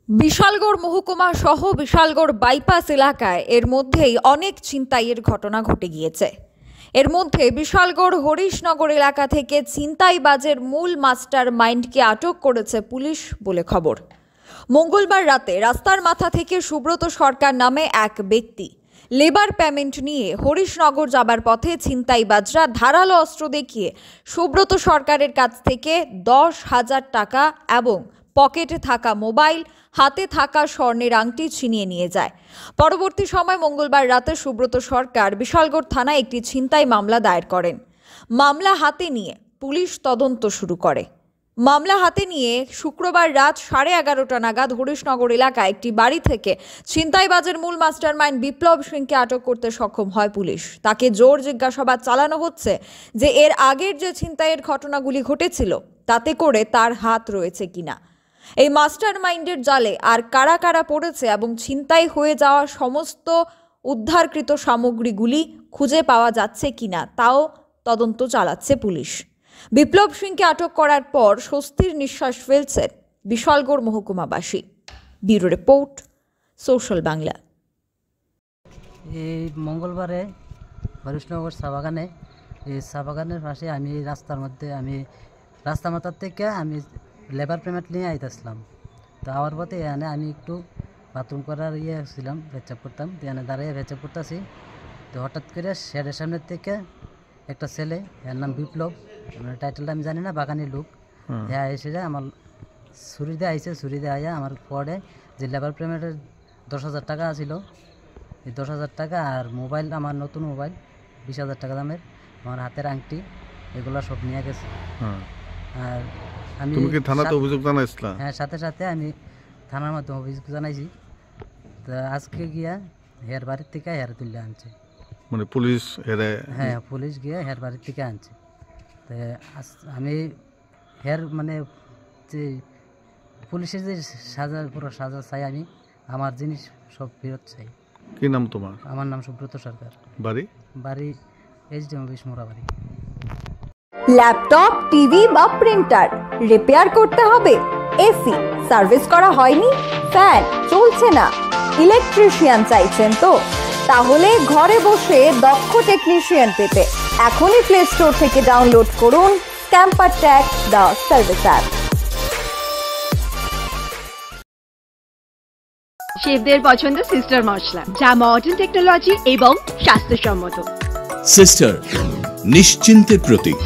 বিশালগড় মহকুমা সহ বিশালগড় বাইপাস এলাকায় এর মধ্যেই অনেক ছিনতাইয়ের ঘটনা ঘটে গিয়েছে। এর মধ্যে বিশালগড় হরিশনগর এলাকা থেকে ছিনতাইবাজের মূল মাস্টার মাইন্ডকে আটক করেছে পুলিশ বলে খবর। মঙ্গলবার রাতে রাস্তার মাথা থেকে সুব্রত সরকার নামে এক ব্যক্তি লেবার পেমেন্ট নিয়ে হরিশনগর যাবার পথে ছিনতাইবাজরা ধারালো অস্ত্র দেখিয়ে সুব্রত সরকারের কাছ থেকে 10,000 টাকা এবং পকেটে থাকা মোবাইল, হাতে থাকা স্বর্ণের আংটি ছিনিয়ে নিয়ে যায়। পরবর্তী সময় মঙ্গলবার রাতে সুব্রত সরকার বিশালগড় থানায় একটি ছিনতাই মামলা দায়ের করেন। মামলা হাতে নিয়ে পুলিশ তদন্ত শুরু করে। মামলা হাতে নিয়ে শুক্রবার রাত 11:30 নাগাদ হরিশনগর এলাকায় একটি বাড়ি থেকে ছিনতাইবাজের মূল মাস্টারমাইন্ড বিপ্লব সিংকে আটক করতে সক্ষম হয় পুলিশ। তাকে জোর জিজ্ঞাসাবাদ চালানো হচ্ছে যে এর আগের যে ছিনতাইয়ের ঘটনাগুলি ঘটেছিল তাতে করে তার হাত রয়েছে কিনা, এই মাস্টার মাইন্ডের জালে আর কারা কারা পড়েছে এবং ছিনতাই হয়ে যাওয়া সমস্ত উদ্ধারকৃত সামগ্রীগুলি খুঁজে পাওয়া যাচ্ছে কিনা তাও তদন্ত চালাচ্ছে পুলিশ। বিপ্লব সিংকে আটক করার পর স্বস্তির নিঃশ্বাস ফেলছেন বিশালগড় মহকুমাবাসী। Bureau report, social Bangla. এই মঙ্গলবারে হরিশনগর চা বাগানের পাশে আমি রাস্তা মাথার থেকে আমি লেবার পেমেন্ট নিয়ে আইতেছিলাম। তো আওয়ার পথে এখানে আমি একটু বাথরুম করার ছিলাম, পেচাপ করতাম, এখানে দাঁড়িয়ে পেচাপ করতেছি। তো হঠাৎ করে শেডের সামনের থেকে একটা ছেলে, এর নাম বিপ্লব, টাইটেলটা আমি জানি না, বাগানি লোক, হ্যাঁ এসে যায় আমার ছুরি দিয়ে আইসে। ছুরি দিয়ে আইয়া আমার পরে যে লেবার পেমেন্টের 10,000 টাকা ছিল, এই 10,000 টাকা আর মোবাইল, আমার নতুন মোবাইল 20,000 টাকা দামের, আমার হাতের আংটি, এগুলো সব নিয়ে গেছে। আর আমি থানাতে অভিযোগ জানাইছিলা? হ্যাঁ, সাথে সাথে আমি থানার মাধ্যমে অভিযোগ জানাইছি। তো আজকে গিয়া হের বাড়ির থেকে হের তুলে আনছে, মানে পুলিশ হ্যাঁ পুলিশ গিয়ে হের বাড়ির থেকে আনছে। তো আমি হের মানে যে পুলিশের যে পুরো সাজা চাই, আমি আমার জিনিস সব ফেরত চাই। কি নাম তোমার? আমার নাম সুব্রত সরকার। বাড়ি এইচডি অফিস মোড়াবাড়ি। ল্যাপটপ, টিভি বা প্রিন্টার রিপেয়ার করতে হবে? এসি সার্ভিস করা হয়নি? ফ্যান চলছে না? ইলেকট্রিশিয়ান চাইছেন তো? তাহলে ঘরে বসে দক্ষ টেকনিশিয়ান পেতে এখনই প্লে স্টোর থেকে ডাউনলোড করুন ক্যাম্পার ট্যাগ দ্য সার্ভিস অ্যাপ। শেফদের পছন্দ সিস্টার মশলা, যা মডার্ন টেকনোলজি এবং স্বাস্থ্যসম্মত। সিস্টার, নিশ্চিন্তের প্রতীক।